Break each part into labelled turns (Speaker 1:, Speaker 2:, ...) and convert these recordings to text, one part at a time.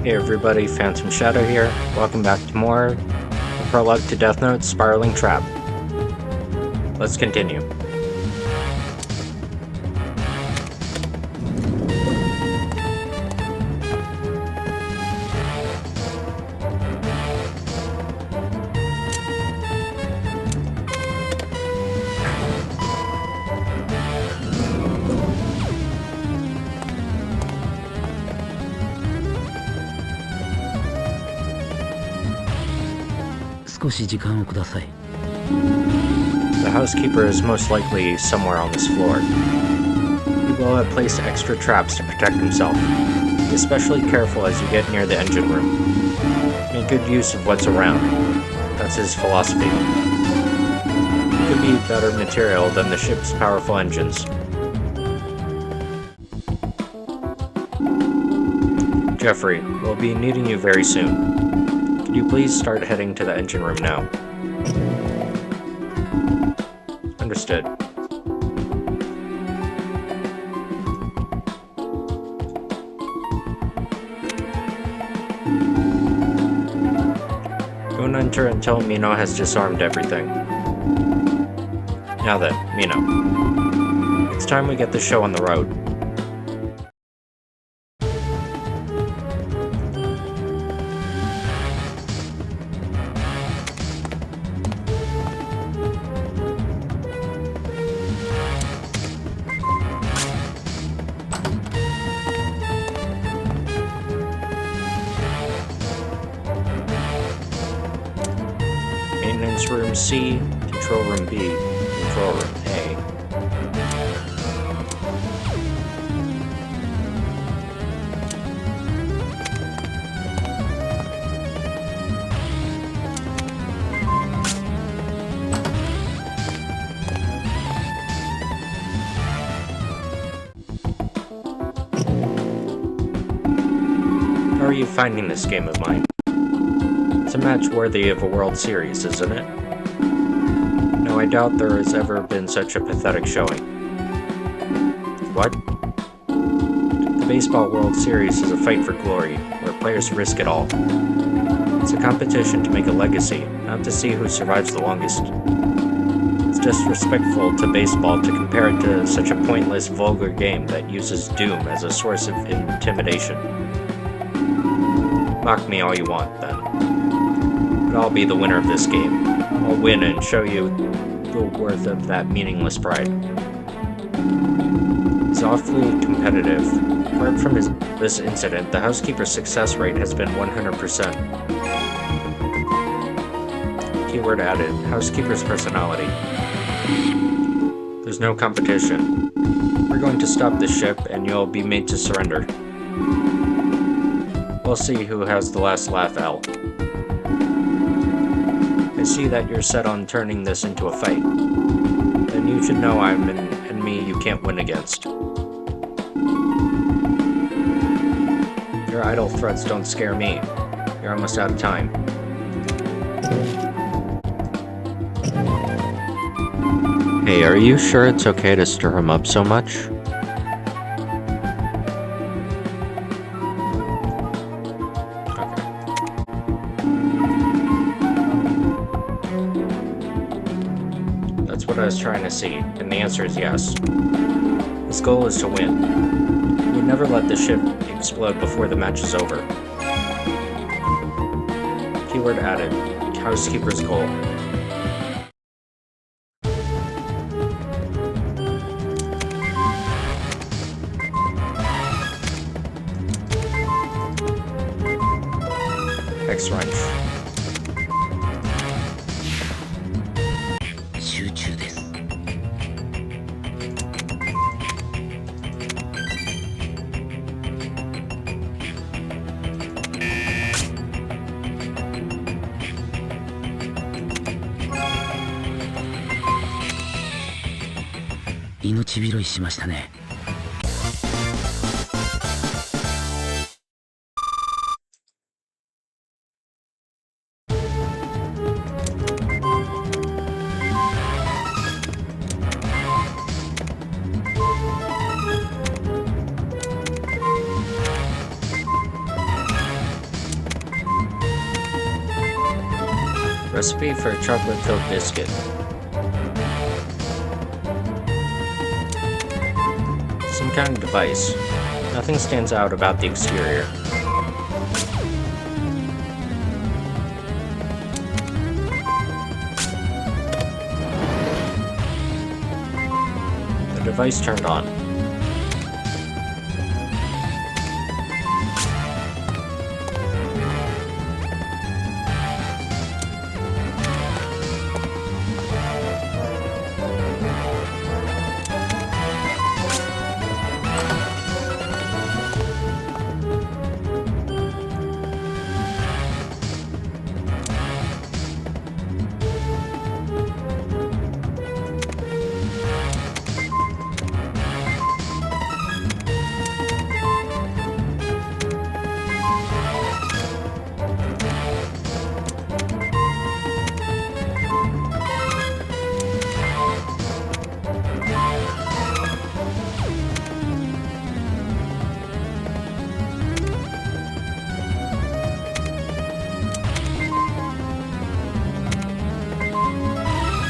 Speaker 1: Hey everybody, Phantom Shadow here. Welcome back to more ProLogue to Deathnote Spiraling Trap. Let's continue. The housekeeper is most likely somewhere on this floor. He will have placed extra traps to protect himself. Be especially careful as you get near the engine room. Make good use of what's around. That's his philosophy. It could be better material than the ship's powerful engines. Jeffrey, we'll be needing you very soon. Could you please start heading to the engine room now? Understood. Don't enter until Mino has disarmed everything. Now then, Mino. It's time we get the show on the road. Maintenance room C, control room B, control room A. How are you finding this game of mine? It's a match worthy of a World Series, isn't it? No, I doubt there has ever been such a pathetic showing. What? The Baseball World Series is a fight for glory, where players risk it all. It's a competition to make a legacy, not to see who survives the longest. It's disrespectful to baseball to compare it to such a pointless, vulgar game that uses doom as a source of intimidation. Mock me all you want, then. But I'll be the winner of this game. I'll win and show you the worth of that meaningless pride. It's awfully competitive. Apart from this incident, the housekeeper's success rate has been 100%. Keyword added, housekeeper's personality. There's no competition. We're going to stop this ship and you'll be made to surrender. We'll see who has the last laugh, Al. I see that you're set on turning this into a fight. Then you should know I'm an enemy you can't win against. Your idle threats don't scare me. You're almost out of time. Hey, are you sure it's okay to stir him up so much? That's what I was trying to see, and the answer is yes. His goal is to win. We never let the ship explode before the match is over. Keyword added, housekeeper's goal. X-wrench. Recipe for a chocolate-filled biscuit. Some kind of device. Nothing stands out about the exterior. The device turned on.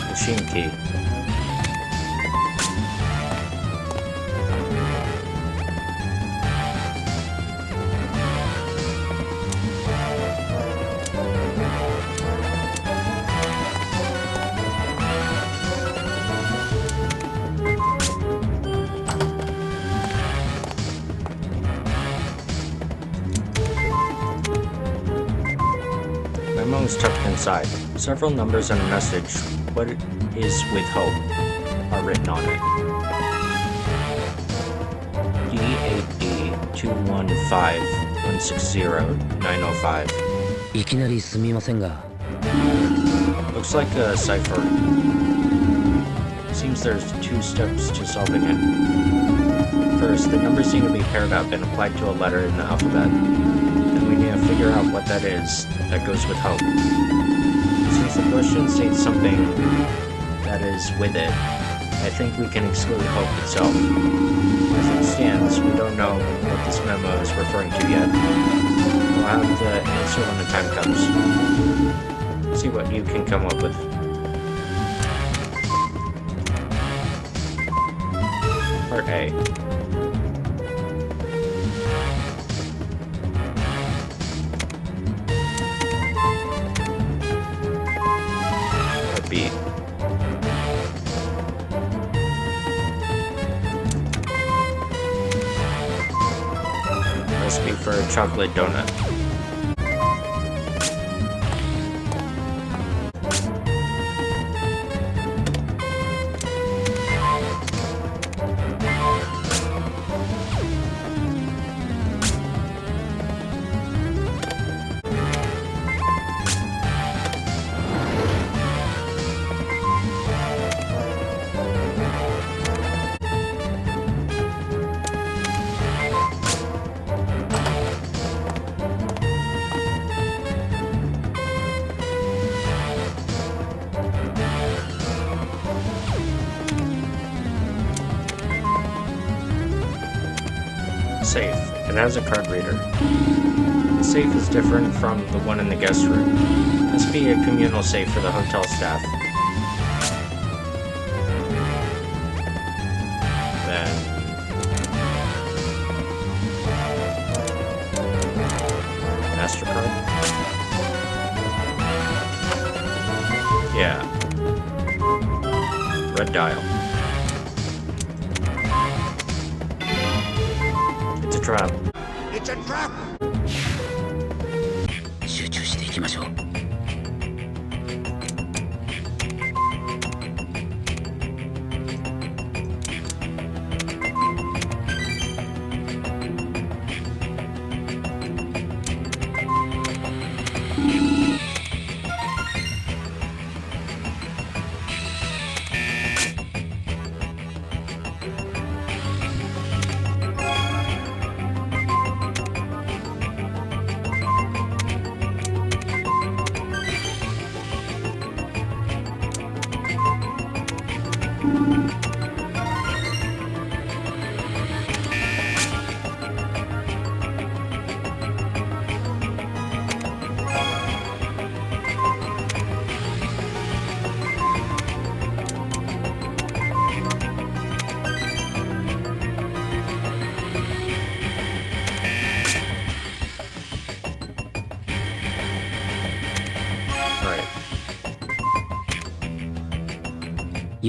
Speaker 1: Machine key. Memo is tucked inside. Several numbers and a message. What is with hope are written on it. D8D215160-905.
Speaker 2: いきなりすみませんが
Speaker 1: Looks like a cipher. Seems there's 2 steps to solving it. First, the numbers seem to be paired up and applied to a letter in the alphabet. Then we need to figure out what that is that goes with hope. Since the question states something that is with it, I think we can exclude hope itself. As it stands, we don't know what this memo is referring to yet. We'll have the answer when the time comes. See what you can come up with. Part A. Part B. Recipe for a chocolate donut. Safe. It has a card reader. The safe is different from the one in the guest room. Must be a communal safe for the hotel staff. Then... MasterCard? Yeah. Red dial. It's a trap.
Speaker 3: It's a trap!
Speaker 2: 集中していきましょう
Speaker 3: It's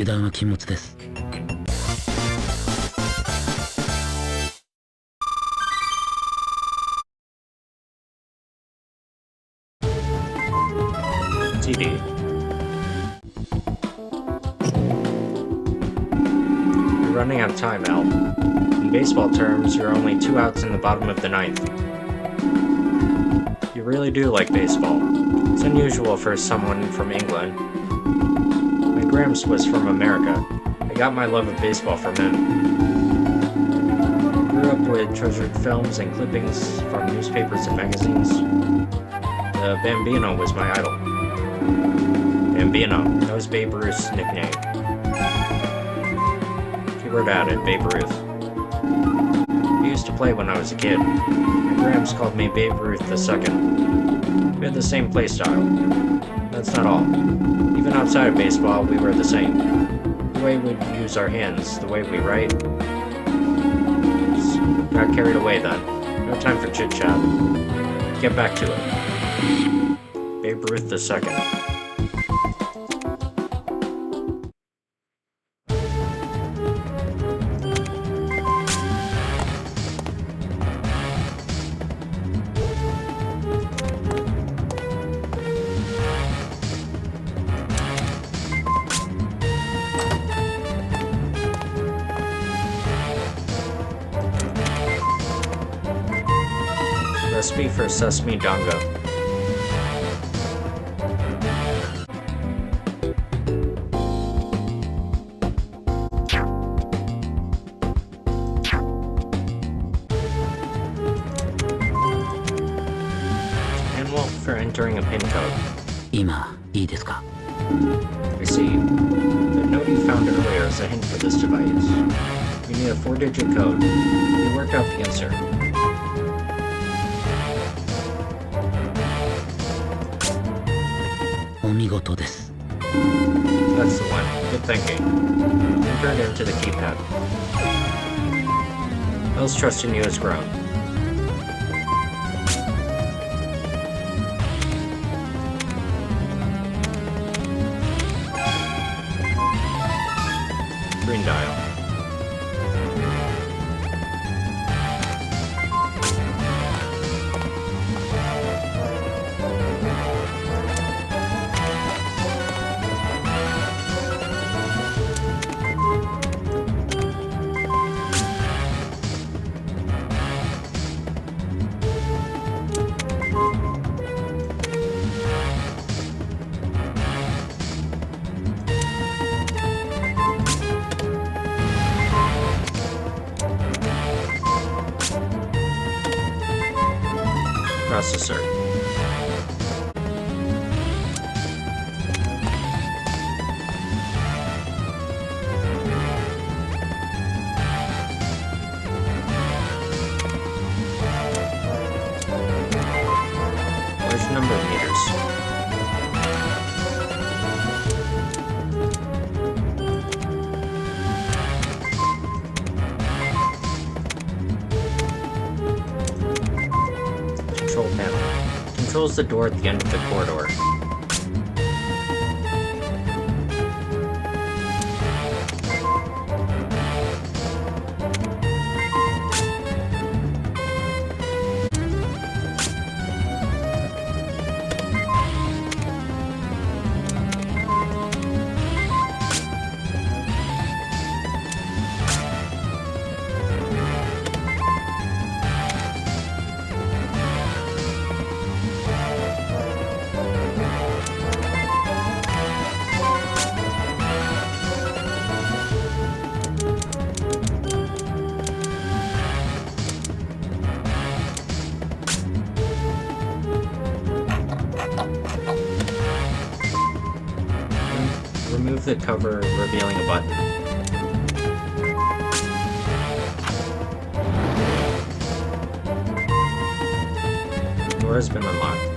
Speaker 2: 油断は禁物です。
Speaker 1: TD. You're running out of time, Al. In baseball terms, you're only 2 outs in the bottom of the ninth. You really do like baseball. It's unusual for someone from England. My Gramps was from America. I got my love of baseball from him. I grew up with treasured films and clippings from newspapers and magazines. The Bambino was my idol. Bambino, that was Babe Ruth's nickname. Keyword added, Babe Ruth. I used to play when I was a kid. My Gramps called me Babe Ruth II. We had the same play style. That's not all. Even outside of baseball, we were the same. The way we'd use our hands, the way we write. Just got carried away then. No time for chit-chat. Get back to it. Babe Ruth II. Recipe for sesame dongo. Manual for entering a pin code.
Speaker 2: 今、いいですか?
Speaker 1: I see. The note you found earlier is a hint for this device. We need a 4-digit code. We worked out the answer. That's the one. Good thinking. Enter it into the keypad. Elle's trust in you has grown. Green dial. Processor. Large number of meters. Control panel. Controls the door at the end of the corridor. Remove the cover, revealing a button. Door has been unlocked.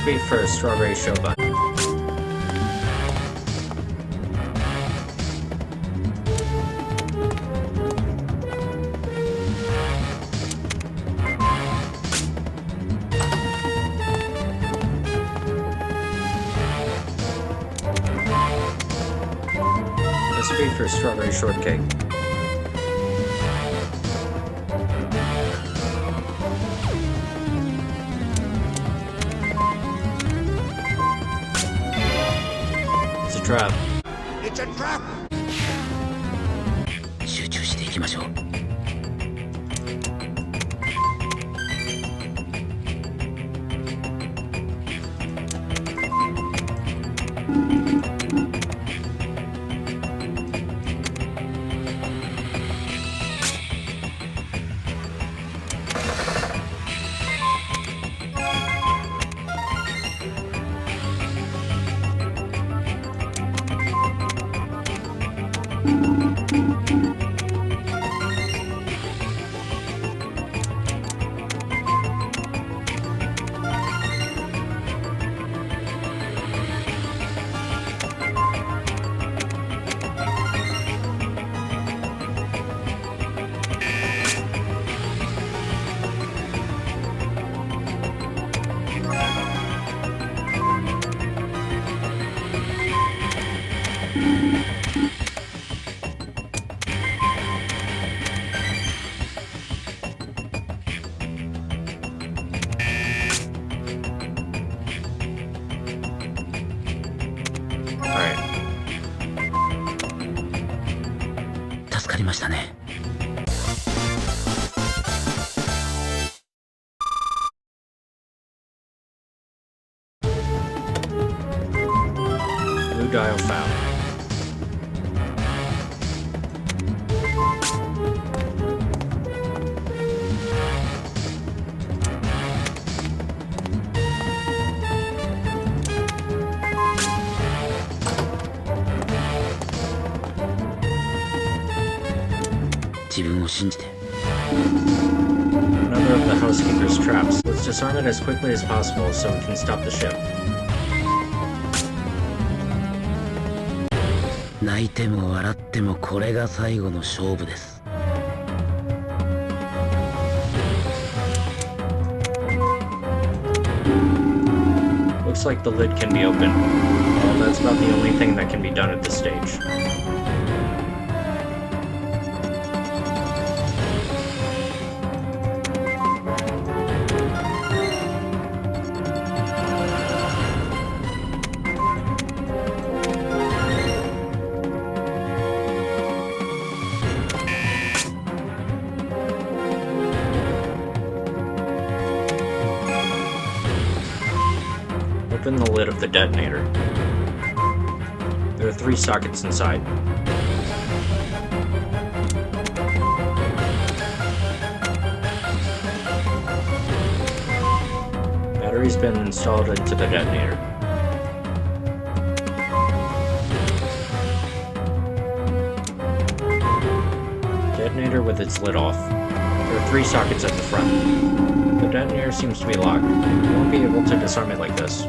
Speaker 1: be for a strawberry showdown. This be for strawberry shortcake. It's a trap.
Speaker 3: It's a trap!
Speaker 2: 集中していきましょう。
Speaker 1: Alright.
Speaker 2: 助かりましたね。
Speaker 1: Blue dial found. Another of the Housekeeper's traps. Let's disarm it as quickly as possible so we can stop the ship.
Speaker 2: 泣いても笑ってもこれが最後の勝負です。
Speaker 1: Looks like the lid can be opened. Well, that's about the only thing that can be done at this stage. Open the lid of the detonator. There are 3 sockets inside. Battery's been installed into the detonator. Detonator with its lid off. There are 3 sockets at the front. The detonator seems to be locked. We won't be able to disarm it like this.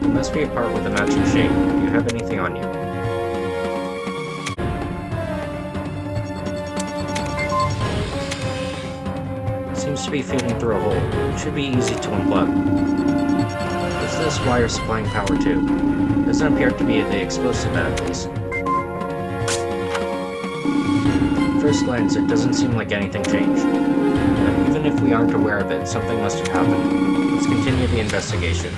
Speaker 1: There must be a part with a matching shape. Do you have anything on you? Seems to be feeding through a hole. It should be easy to unplug. What's this wire supplying power to? Doesn't appear to be the explosive at least. First glance, it doesn't seem like anything changed. But even if we aren't aware of it, something must have happened. Let's continue the investigation.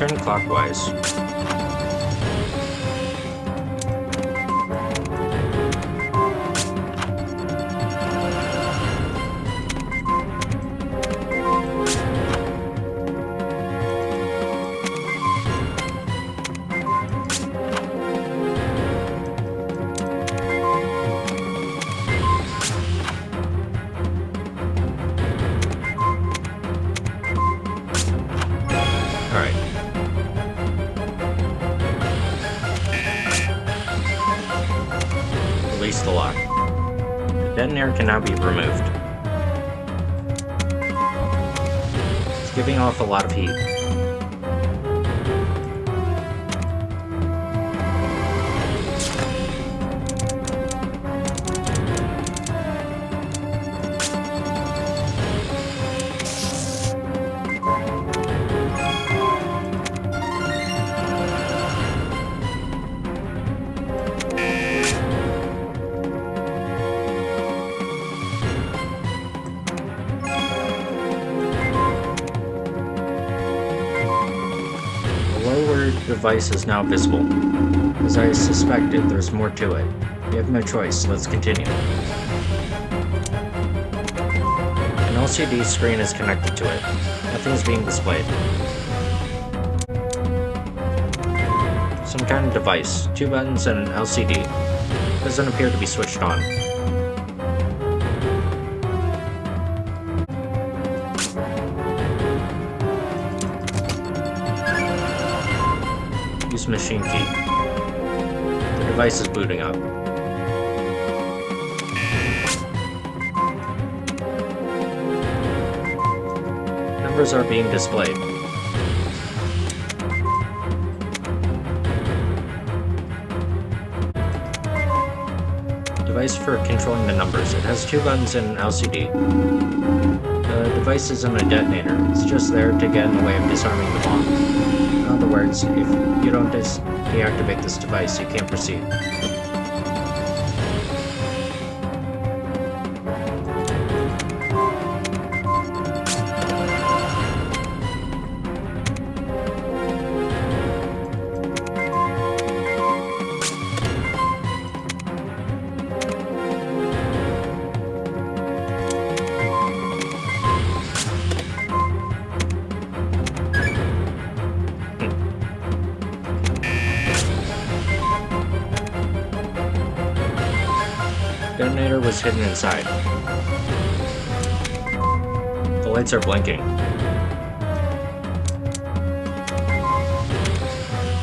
Speaker 1: Turn clockwise. detonator can now be removed. It's giving off a lot of heat. Device is now visible. As I suspected, there's more to it. We have no choice. Let's continue. An LCD screen is connected to it. Nothing is being displayed. Some kind of device. 2 buttons and an LCD. Doesn't appear to be switched on. Use machine key. The device is booting up. Numbers are being displayed. Device for controlling the numbers. It has 2 buttons and an LCD. The device isn't a detonator. It's just there to get in the way of disarming the bomb. In other words, if you don't deactivate this device, you can't proceed. The detonator was hidden inside. The lights are blinking.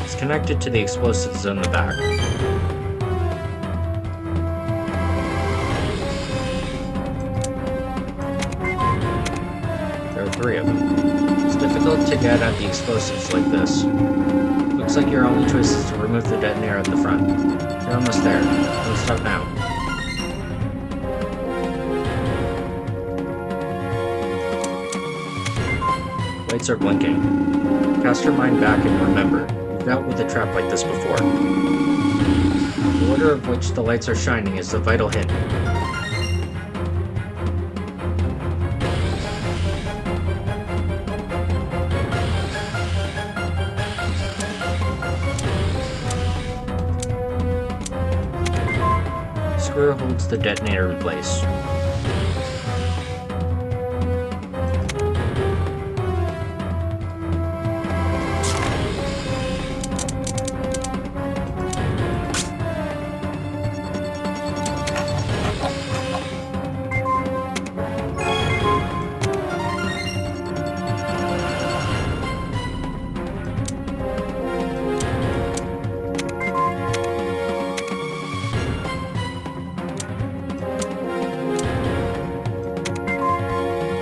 Speaker 1: It's connected to the explosives in the back. There are 3 of them. It's difficult to get at the explosives like this. Looks like your only choice is to remove the detonator at the front. You're almost there. Don't stop now. Lights are blinking. Cast your mind back and remember, you've dealt with a trap like this before. The order of which the lights are shining is the vital hint. Screw holds the detonator in place.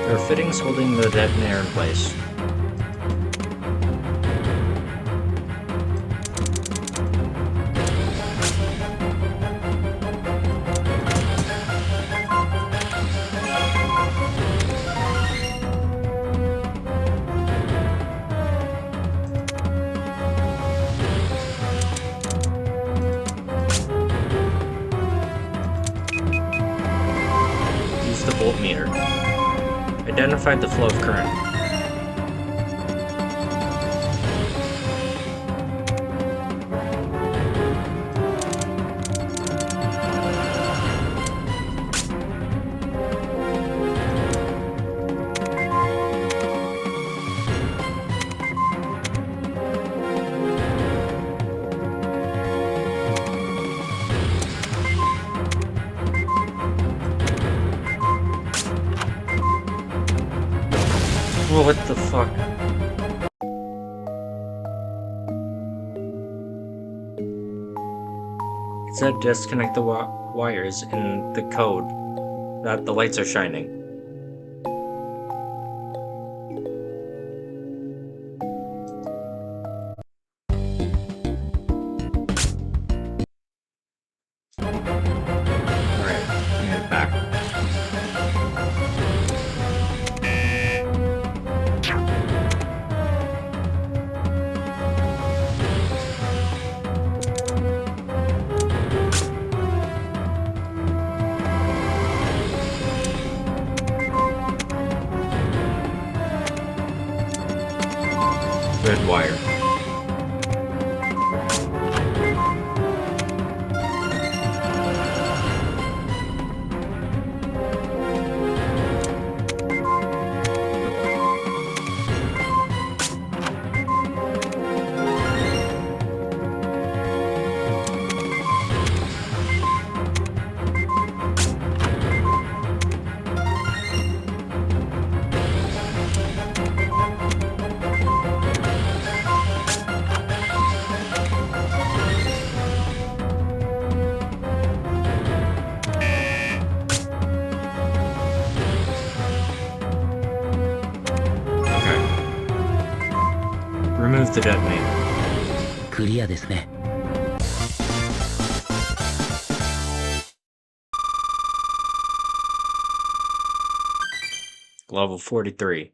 Speaker 1: There are fittings holding the detonator in place. Use the voltmeter. Identify the flow of current. What the fuck? It said disconnect the wires in the code that the lights are shining. Alright, and back. Red wire. Remove the detonator.
Speaker 2: クリアですね。
Speaker 1: Level 43.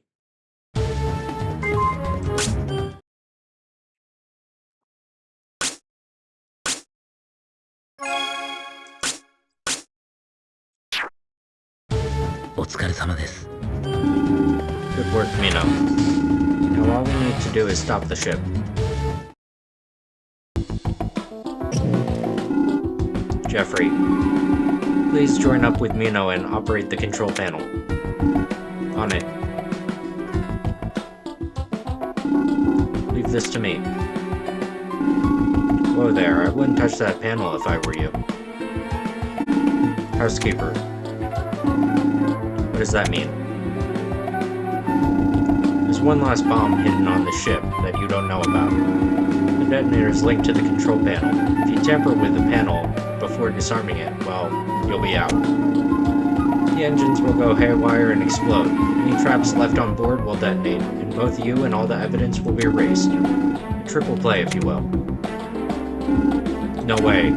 Speaker 1: Good work, Mino. Now all we need to do is stop the ship. Jeffrey, please join up with Mino and operate the control panel. On it. Leave this to me. Whoa there, I wouldn't touch that panel if I were you. Housekeeper. What does that mean? There's one last bomb hidden on the ship that you don't know about. The detonator is linked to the control panel. If you tamper with the panel before disarming it, well, you'll be out. The engines will go haywire and explode. Any traps left on board will detonate, and both you and all the evidence will be erased. Triple play, if you will. No way.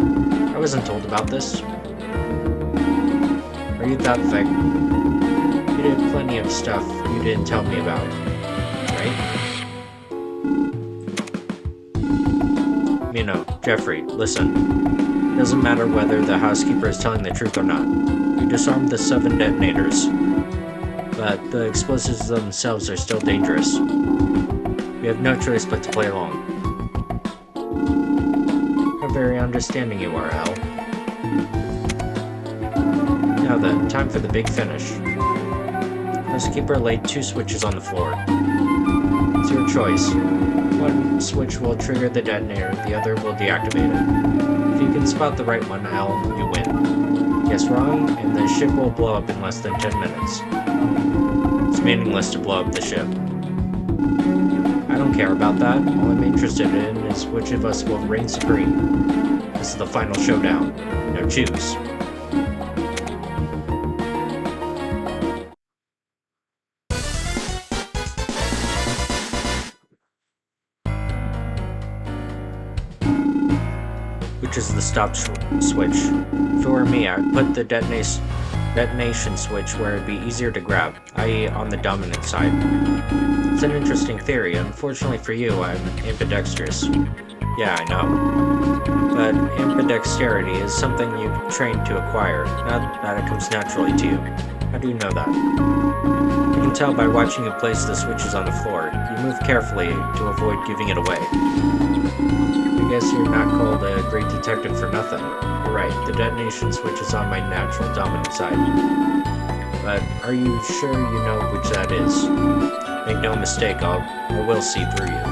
Speaker 1: I wasn't told about this. Are you that thick? You did plenty of stuff you didn't tell me about, right? Mino, Jeffrey, listen. It doesn't matter whether the housekeeper is telling the truth or not. You disarmed the 7 detonators, but the explosives themselves are still dangerous. We have no choice but to play along. How very understanding you are, Al. Now then, time for the big finish. Housekeeper laid 2 switches on the floor. It's your choice. One switch will trigger the detonator, the other will deactivate it. If you can spot the right one, Al, you win. Guess wrong, and the ship will blow up in less than 10 minutes. It's meaningless to blow up the ship. I don't care about that. All I'm interested in is which of us will reign supreme. This is the final showdown. Now choose. Which is the stop switch. If it were me, I would put the detonation switch where it'd be easier to grab, i.e. on the dominant side. It's an interesting theory. Unfortunately for you, I'm ambidextrous. Yeah, I know. But ambidexterity is something you train to acquire, not that it comes naturally to you. How do you know that? You can tell by watching you place the switches on the floor. You move carefully to avoid giving it away. I guess you're not called a great detective for nothing. You're right, the detonation switch is on my natural dominant side. But are you sure you know which that is? Make no mistake, I will see through you.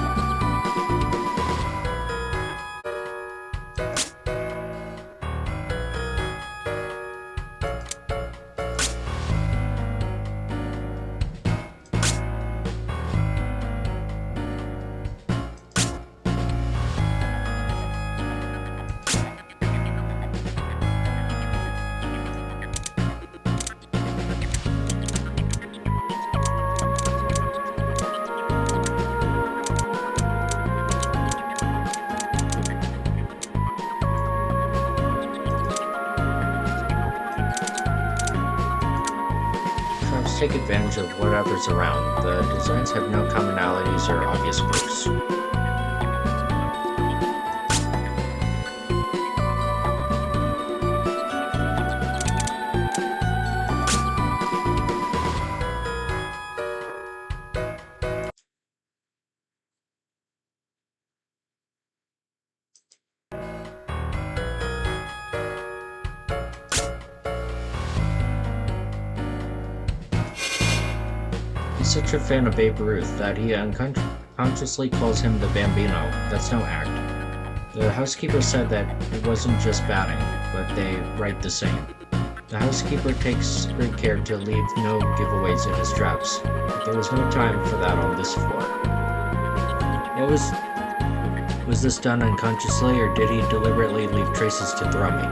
Speaker 1: take advantage of whatever's around. The designs have no commonalities or obvious quirks. He's such a fan of Babe Ruth that he unconsciously calls him the Bambino. That's no act. The housekeeper said that it wasn't just batting, but they write the same. The housekeeper takes great care to leave no giveaways in his traps, but there was no time for that on this floor. Was this done unconsciously, or did he deliberately leave traces to throw me?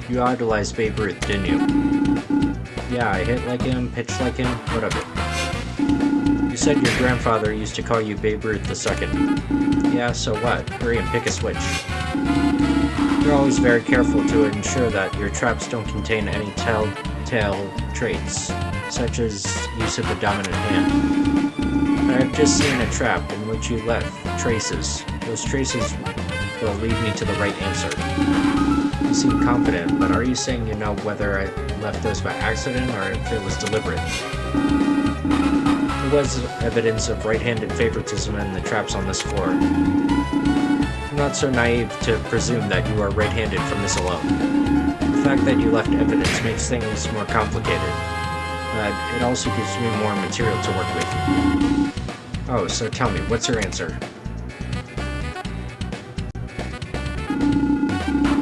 Speaker 1: You idolized Babe Ruth, didn't you? Yeah, I hit like him, pitched like him, what of it? You said your grandfather used to call you Babe Ruth II. Yeah, so what? Hurry and pick a switch. You're always very careful to ensure that your traps don't contain any telltale traits, such as use of the dominant hand. I've just seen a trap in which you left traces. Those traces will lead me to the right answer. You seem confident, but are you saying you know whether I left those by accident or if it was deliberate? There was evidence of right-handed favoritism in the traps on this floor. I'm not so naive to presume that you are right-handed from this alone. The fact that you left evidence makes things more complicated, but it also gives me more material to work with. Oh, so tell me, what's your answer?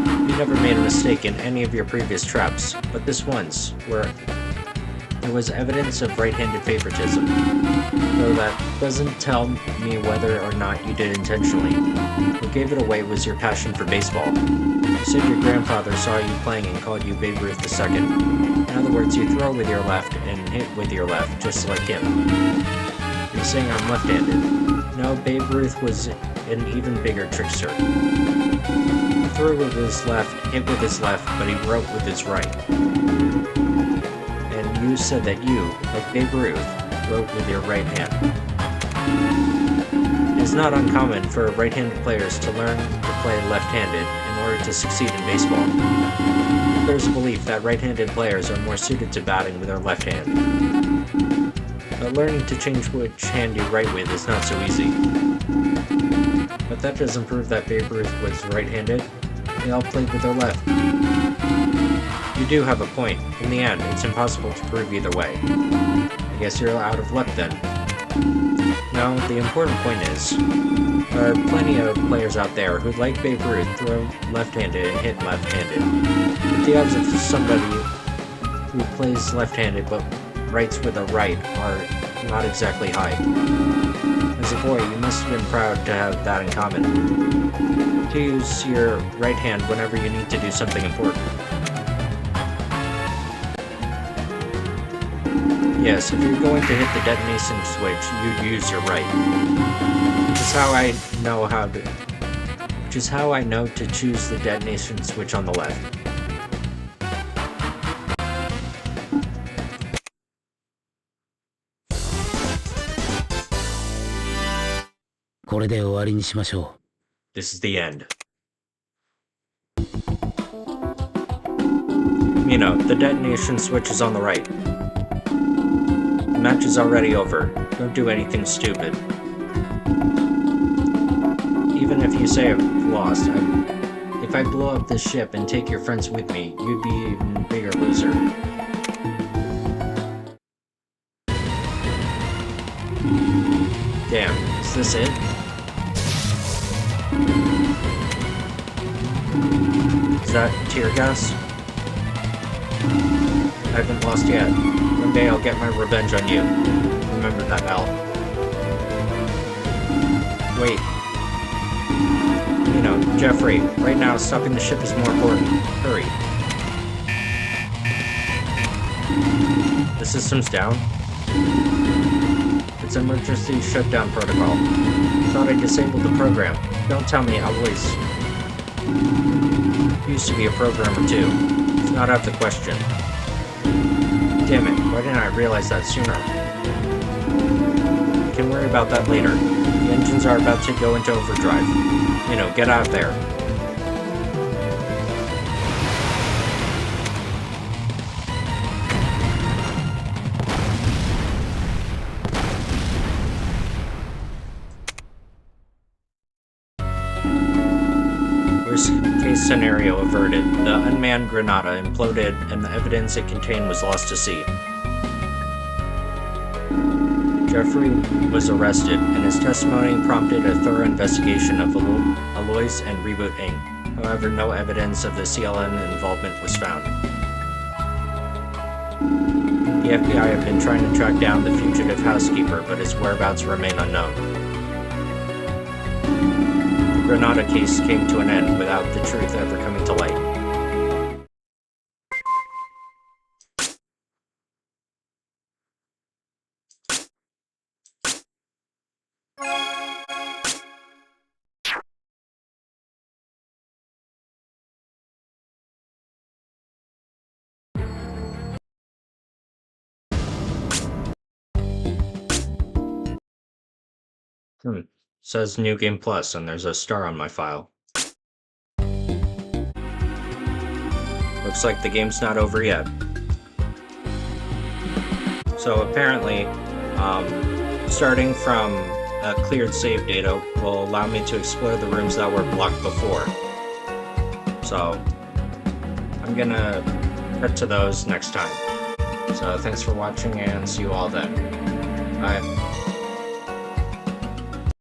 Speaker 1: You never made a mistake in any of your previous traps, but this once, where there was evidence of right-handed favoritism. Though that doesn't tell me whether or not you did intentionally. What gave it away was your passion for baseball. You said your grandfather saw you playing and called you Babe Ruth II. In other words, you throw with your left and hit with your left, just like him. You're saying I'm left-handed. No, Babe Ruth was an even bigger trickster. He threw with his left, hit with his left, but he wrote with his right. And you said that you, like Babe Ruth, wrote with your right hand. It's not uncommon for right-handed players to learn to play left-handed in order to succeed in baseball. There's a belief that right-handed players are more suited to batting with their left hand. But learning to change which hand you write with is not so easy. But that doesn't prove that Babe Ruth was right-handed. They all played with their left. You do have a point. In the end, it's impossible to prove either way. I guess you're out of luck then. No, the important point is, there are plenty of players out there who, like Babe Ruth, throw left-handed and hit left-handed. But the odds of somebody who plays left-handed but writes with a right are not exactly high. As a boy, you must have been proud to have that in common. To use your right hand whenever you need to do something important. Yes, if you're going to hit the detonation switch, you'd use your right. Which is how I know to choose the detonation switch on the left. This is the end. You know, the detonation switch is on the right. The match is already over. Don't do anything stupid. Even if you say I've lost, if I blow up this ship and take your friends with me, you'd be an even bigger loser. Damn, is this it? Is that tear gas? I haven't lost yet. One day I'll get my revenge on you. Remember that, Al. Wait. You know, Jeffrey, right now stopping the ship is more important. Hurry. The system's down? It's emergency shutdown protocol. Thought I disabled the program. Don't tell me I'll waste. He used to be a programmer too. It's not out of the question. Damn it, why didn't I realize that sooner? We can worry about that later. The engines are about to go into overdrive. You know, get out there. Worst-case scenario averted. The unmanned Granada imploded, and the evidence it contained was lost to sea. Jeffrey was arrested, and his testimony prompted a thorough investigation of Aloys and Reboot Inc. However, no evidence of the CLN involvement was found. The FBI have been trying to track down the fugitive housekeeper, but his whereabouts remain unknown. The Granada case came to an end without the truth ever coming to light. Says New Game Plus, and there's a star on my file. Looks like the game's not over yet. So apparently, starting from a cleared save data will allow me to explore the rooms that were blocked before. So I'm gonna cut to those next time. So thanks for watching, and see you all then. Bye.